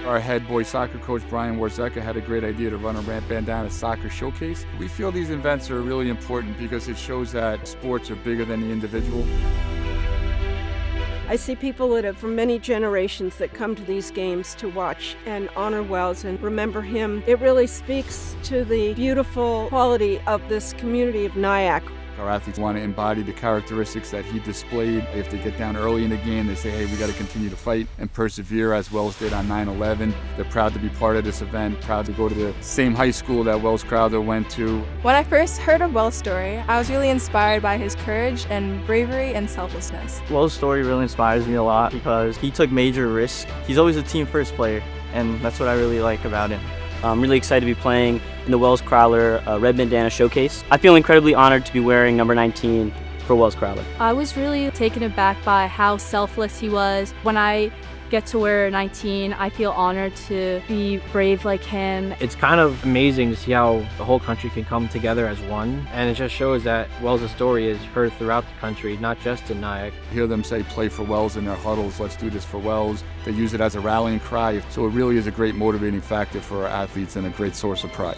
Our head boys soccer coach, Brian Warzeka, had a great idea to run a Red Bandana soccer showcase. We feel these events are really important because it shows that sports are bigger than the individual. I see people that have from many generations that come to these games to watch and honor Welles and remember him. It really speaks to the beautiful quality of this community of Nyack. Our athletes want to embody the characteristics that he displayed. If they get down early in the game, they say, hey, we got to continue to fight and persevere as Welles did on 9/11. They're proud to be part of this event, proud to go to the same high school that Welles Crowther went to. When I first heard of Welles' story, I was really inspired by his courage and bravery and selflessness. Welles' story really inspires me a lot because he took major risks. He's always a team first player, and that's what I really like about him. I'm really excited to be playing in the Welles Crowther Red Bandana Showcase. I feel incredibly honored to be wearing number 19 for Welles Crowther. I was really taken aback by how selfless he was. When I get to wear 19, I feel honored to be brave like him. It's kind of amazing to see how the whole country can come together as one, and it just shows that Welles' story is heard throughout the country, not just in Nyack. Hear them say, play for Welles in their huddles, let's do this for Welles. They use it as a rallying cry, so it really is a great motivating factor for our athletes and a great source of pride.